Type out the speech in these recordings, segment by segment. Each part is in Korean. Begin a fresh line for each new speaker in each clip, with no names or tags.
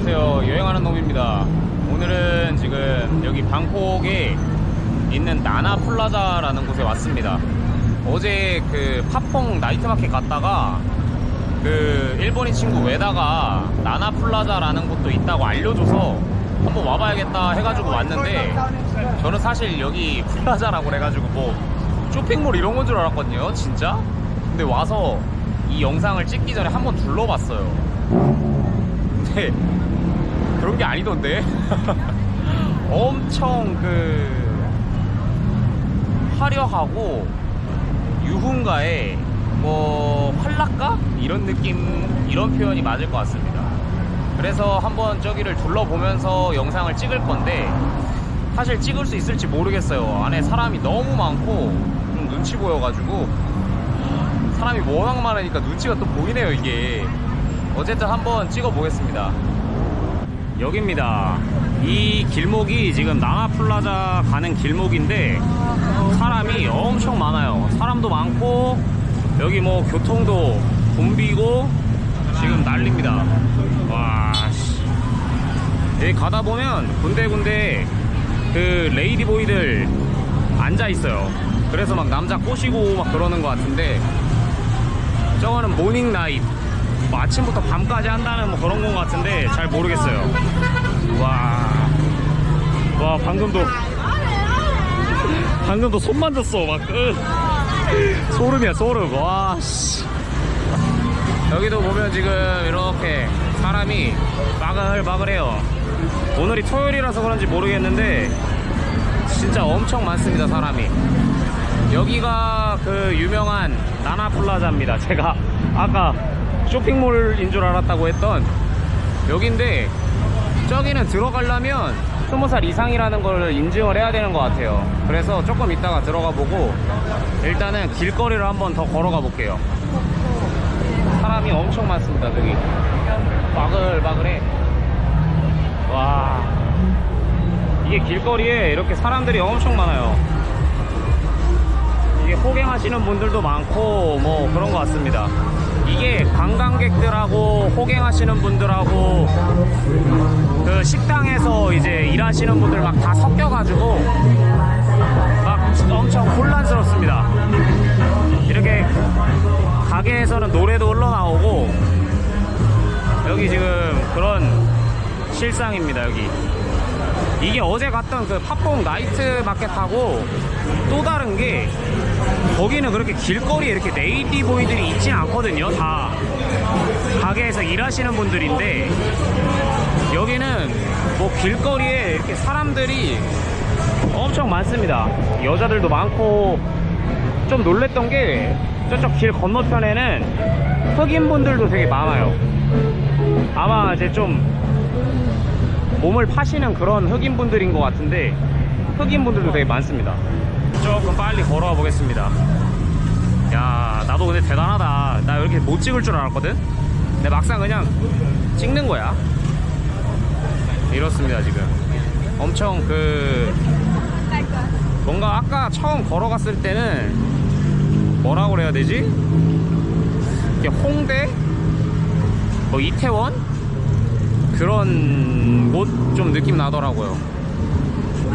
안녕하세요, 여행하는 놈입니다. 오늘은 지금 여기 방콕에 있는 나나플라자라는 곳에 왔습니다. 어제 그 팝퐁 나이트마켓 갔다가 그 일본인 친구 외다가 나나플라자라는 곳도 있다고 알려줘서 한번 와봐야겠다 해가지고 왔는데, 저는 사실 여기 플라자라고 해가지고 뭐 쇼핑몰 이런 건 줄 알았거든요, 진짜. 근데 와서 이 영상을 찍기 전에 한번 둘러봤어요. 근데 그런 게 아니던데. 엄청 그 화려하고 유흥가에 뭐 활락가? 이런 느낌, 이런 표현이 맞을 것 같습니다. 그래서 한번 저기를 둘러보면서 영상을 찍을 건데, 사실 찍을 수 있을지 모르겠어요. 안에 사람이 너무 많고 좀 눈치 보여가지고, 사람이 워낙 많으니까 눈치가 또 보이네요 이게. 어쨌든 한번 찍어 보겠습니다. 여기입니다. 이 길목이 지금 나나플라자 가는 길목인데 사람이 엄청 많아요. 사람도 많고 여기 뭐 교통도 붐비고 지금 난립니다. 와, 여기 가다 보면 군데군데 그 레이디보이들 앉아 있어요. 그래서 막 남자 꼬시고 막 그러는 것 같은데, 저거는 모닝 나잇, 뭐 아침부터 밤까지 한다는 뭐 그런 것 같은데 잘 모르겠어요. 와, 방금도 손 만졌어. 막 소름이야, 소름. 와, 씨. 여기도 보면 지금 이렇게 사람이 바글바글해요. 오늘이 토요일이라서 그런지 모르겠는데 진짜 엄청 많습니다, 사람이. 여기가 그 유명한 나나플라자입니다. 제가 아까 쇼핑몰인 줄 알았다고 했던 여긴데, 저기는 들어가려면 20살 이상이라는 걸 인증을 해야 되는 것 같아요. 그래서 조금 이따가 들어가 보고 일단은 길거리를 한번 더 걸어가 볼게요. 사람이 엄청 많습니다. 저기 바글바글해. 와, 이게 길거리에 이렇게 사람들이 엄청 많아요. 이게 호갱하시는 분들도 많고 뭐 그런 것 같습니다. 이게 관광객들하고 호갱하시는 분들하고 그 식당에서 이제 일하시는 분들 막 다 섞여가지고 막 엄청 혼란스럽습니다. 이렇게 가게에서는 노래도 흘러나오고, 여기 지금 그런 실상입니다. 여기 이게 어제 갔던 그 팝퐁 나이트 마켓하고 또 다른 게, 거기는 그렇게 길거리에 이렇게 레이디보이들이 있진 않거든요. 다 가게에서 일하시는 분들인데, 여기는 뭐 길거리에 이렇게 사람들이 엄청 많습니다. 여자들도 많고, 좀 놀랬던 게 저쪽 길 건너편에는 흑인분들도 되게 많아요. 아마 이제 좀 몸을 파시는 그런 흑인분들인 것 같은데, 흑인분들도 되게 많습니다. 조금 빨리 걸어가 보겠습니다. 야, 나도 근데 대단하다. 나 이렇게 못 찍을 줄 알았거든? 근데 막상 그냥 찍는 거야. 이렇습니다. 지금 엄청 그 뭔가 아까 처음 걸어갔을 때는 뭐라고 그래야 되지? 이게 홍대? 뭐 이태원? 그런 곳 좀 느낌 나더라고요.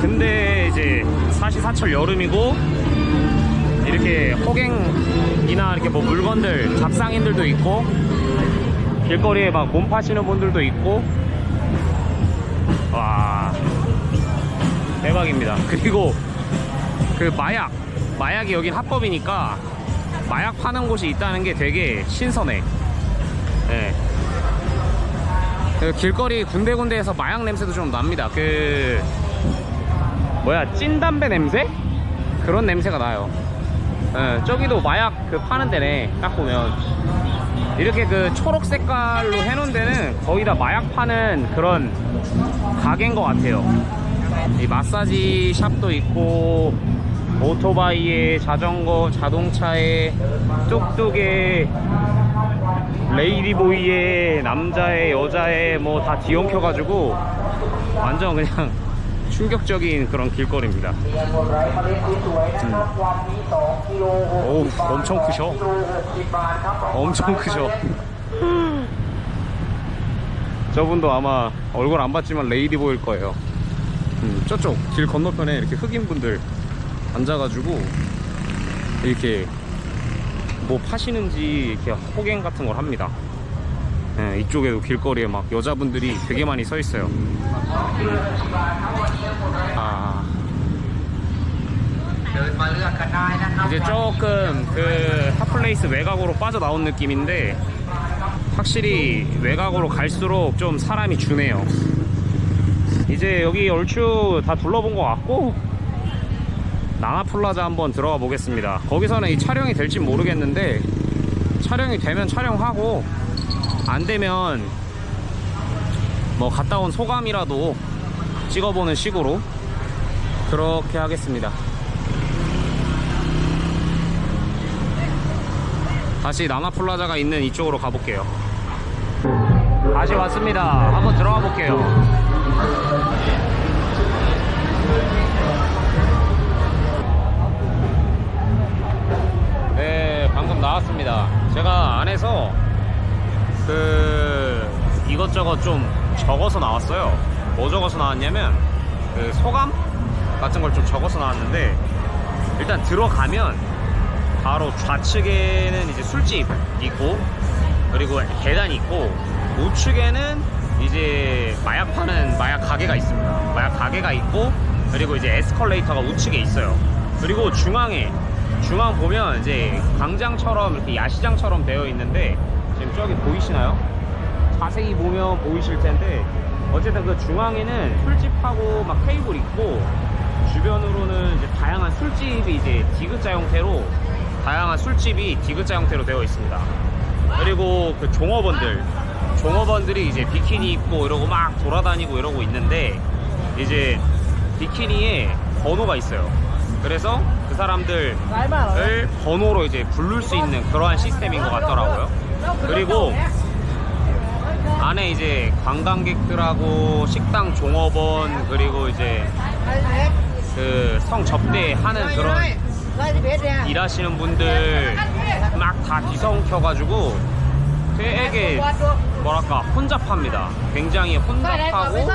근데 이제 사시사철 여름이고, 이렇게 호갱이나 이렇게 뭐 물건들, 잡상인들도 있고, 길거리에 막 몸 파시는 분들도 있고, 와, 대박입니다. 그리고 그 마약이 여긴 합법이니까 마약 파는 곳이 있다는 게 되게 신선해. 네. 그 길거리 군데군데에서 마약 냄새도 좀 납니다. 그 뭐야, 찐담배 냄새? 그런 냄새가 나요. 네, 저기도 마약 그 파는 데네. 딱 보면 이렇게 그 초록 색깔로 해놓은 데는 거의 다 마약 파는 그런 가게인 것 같아요. 이 마사지 샵도 있고, 오토바이에, 자전거, 자동차에, 뚝뚝에, 레이디보이에, 남자에, 여자에 뭐 다 뒤엉켜가지고 완전 그냥 충격적인 그런 길거리입니다. 오, 엄청 크셔. 엄청 크셔. 저분도 아마 얼굴 안 봤지만 레이디보일 거예요. 저쪽 길 건너편에 이렇게 흑인분들 앉아가지고 이렇게 뭐 파시는지 이렇게 호갱 같은 걸 합니다. 네, 이쪽에도 길거리에 막 여자분들이 되게 많이 서 있어요. 이제 조금 그 핫플레이스 외곽으로 빠져나온 느낌인데 확실히 외곽으로 갈수록 좀 사람이 주네요. 이제 여기 얼추 다 둘러본 것 같고 나나플라자 한번 들어가 보겠습니다. 거기서는 이 촬영이 될지 모르겠는데 촬영이 되면 촬영하고 안 되면 뭐 갔다 온 소감이라도 찍어보는 식으로 그렇게 하겠습니다. 다시 나나플라자가 있는 이쪽으로 가볼게요. 다시 왔습니다. 한번 들어가 볼게요. 네, 방금 나왔습니다. 제가 안에서 이것저것 좀 적어서 나왔어요. 뭐 적어서 나왔냐면 그 소감 같은 걸 좀 적어서 나왔는데 일단 들어가면 바로 좌측에는 이제 술집 있고 그리고 계단이 있고 우측에는 이제 마약 파는 마약 가게가 있습니다. 마약 가게가 있고 그리고 이제 에스컬레이터가 우측에 있어요. 그리고 중앙 보면 이제 광장처럼 이렇게 야시장처럼 되어 있는데 지금 저기 보이시나요? 자세히 보면 보이실 텐데 어쨌든 그 중앙에는 술집하고 막 테이블 있고 주변으로는 이제 다양한 술집이 이제 디귿자 형태로 되어 있습니다. 그리고 그 종업원들이 이제 비키니 입고 이러고 막 돌아다니고 이러고 있는데 이제 비키니에 번호가 있어요. 그래서 그 사람들을 번호로 이제 부를 수 있는 그러한 시스템인 것 같더라고요. 그리고 안에 이제 관광객들하고 식당 종업원 그리고 이제 그 성 접대하는 그런 일하시는 분들 막 다 뒤섞여가지고 되게 뭐랄까 혼잡합니다. 굉장히 혼잡하고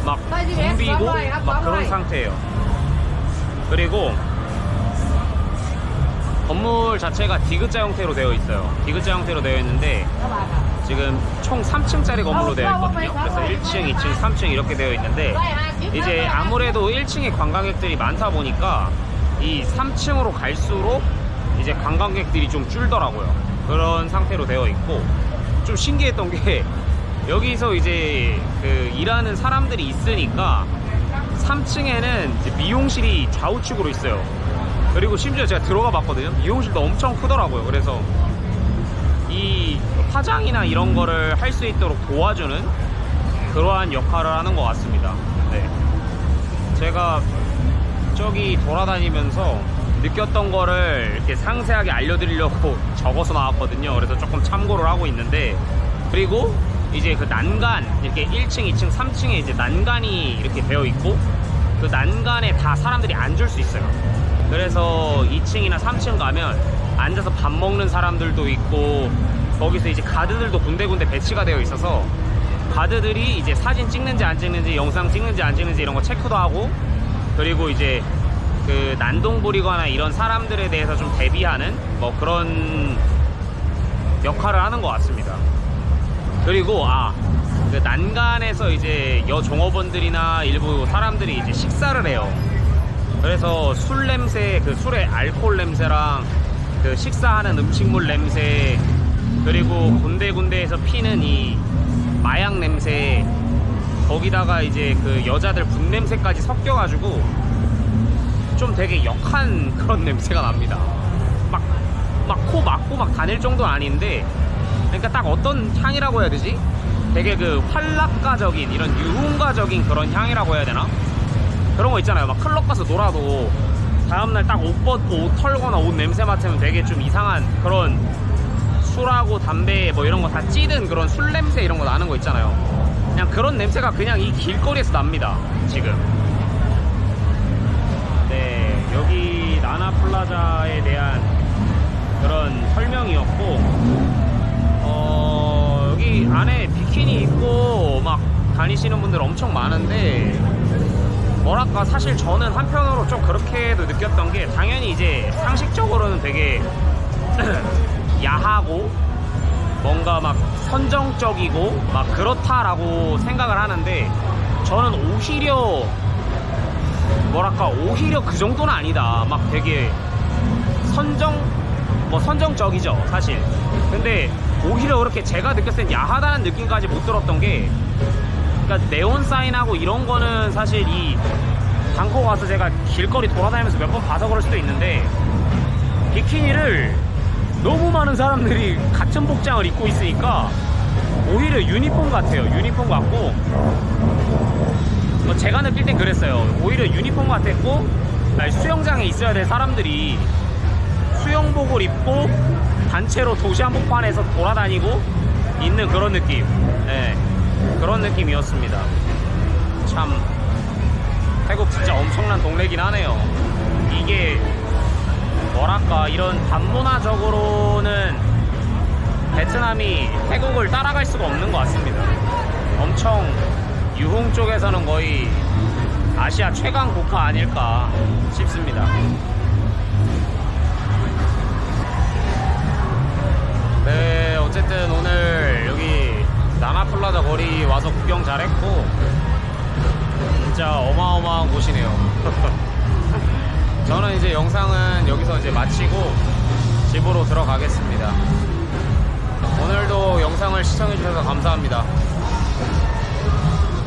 막 붐비고 막 그런 상태예요. 그리고 건물 자체가 디귿자 형태로 되어 있어요. 디귿자 형태로 되어 있는데 지금 총 3층짜리 건물로 되어 있거든요. 그래서 1층, 2층, 3층 이렇게 되어 있는데 이제 아무래도 1층에 관광객들이 많다 보니까 이 3층으로 갈수록 이제 관광객들이 좀 줄더라고요. 그런 상태로 되어 있고 좀 신기했던 게 여기서 이제 그 일하는 사람들이 있으니까 3층에는 이제 미용실이 좌우측으로 있어요. 그리고 심지어 제가 들어가 봤거든요. 미용실도 엄청 크더라고요. 그래서 이 화장이나 이런 거를 할 수 있도록 도와주는 그러한 역할을 하는 것 같습니다. 네. 제가 저기 돌아다니면서 느꼈던 거를 이렇게 상세하게 알려드리려고 적어서 나왔거든요. 그래서 조금 참고를 하고 있는데 그리고 이제 그 난간 이렇게 1층, 2층, 3층에 이제 난간이 이렇게 되어 있고 그 난간에 다 사람들이 앉을 수 있어요. 그래서 2층이나 3층 가면 앉아서 밥 먹는 사람들도 있고 거기서 이제 가드들도 군데군데 배치가 되어 있어서 가드들이 이제 사진 찍는지 안 찍는지 영상 찍는지 안 찍는지 이런 거 체크도 하고 그리고 이제 그 난동 부리거나 이런 사람들에 대해서 좀 대비하는 뭐 그런 역할을 하는 것 같습니다. 그리고 그 난간에서 이제 여종업원들이나 일부 사람들이 이제 식사를 해요. 그래서 술 냄새, 그 술의 알코올 냄새랑 그 식사하는 음식물 냄새 그리고 군데군데에서 피는 이 마약 냄새 거기다가 이제 그 여자들 분 냄새까지 섞여가지고 좀 되게 역한 그런 냄새가 납니다. 막 코 막고 막 다닐 정도는 아닌데 그러니까 딱 어떤 향이라고 해야 되지? 되게 그 활락가적인 이런 유흥가적인 그런 향이라고 해야 되나? 그런 거 있잖아요. 막 클럽 가서 놀아도 다음날 딱 옷 벗고 옷 털거나 옷 냄새 맡으면 되게 좀 이상한 그런 술하고 담배 뭐 이런 거 다 찌든 그런 술 냄새 이런 거 나는 거 있잖아요. 그냥 그런 냄새가 그냥 이 길거리에서 납니다. 지금. 네, 여기 나나플라자에 대한 그런 설명이었고 여기 안에 비키니 입고 막 다니시는 분들 엄청 많은데, 뭐랄까, 사실 저는 한편으로 좀 그렇게도 느꼈던 게, 당연히 이제 상식적으로는 되게 야하고 뭔가 막 선정적이고 막 그렇다라고 생각을 하는데, 저는 오히려 뭐랄까, 오히려 그 정도는 아니다. 막 되게 선정적이죠 사실. 근데 오히려 그렇게 제가 느꼈을 땐 야하다는 느낌까지 못 들었던 게, 그러니까 네온 사인하고 이런 거는 사실 이 방콕 가서 제가 길거리 돌아다니면서 몇 번 봐서 그럴 수도 있는데, 비키니를 너무 많은 사람들이 같은 복장을 입고 있으니까 오히려 유니폼 같아요. 유니폼 같고, 제가 느낄 땐 그랬어요. 오히려 유니폼 같았고, 수영장에 있어야 될 사람들이 수영복을 입고 단체로 도시 한복판에서 돌아다니고 있는 그런 느낌. 네, 그런 느낌이었습니다. 참 태국 진짜 엄청난 동네긴 하네요. 이게 뭐랄까, 이런 반문화적으로는 베트남이 태국을 따라갈 수가 없는 것 같습니다. 엄청 유흥 쪽에서는 거의 아시아 최강 국가 아닐까 싶습니다. 네, 어쨌든 오늘 여기 나나플라자 거리 와서 구경 잘했고, 진짜 어마어마한 곳이네요. 저는 이제 영상은 여기서 이제 마치고 집으로 들어가겠습니다. 오늘도 영상을 시청해주셔서 감사합니다.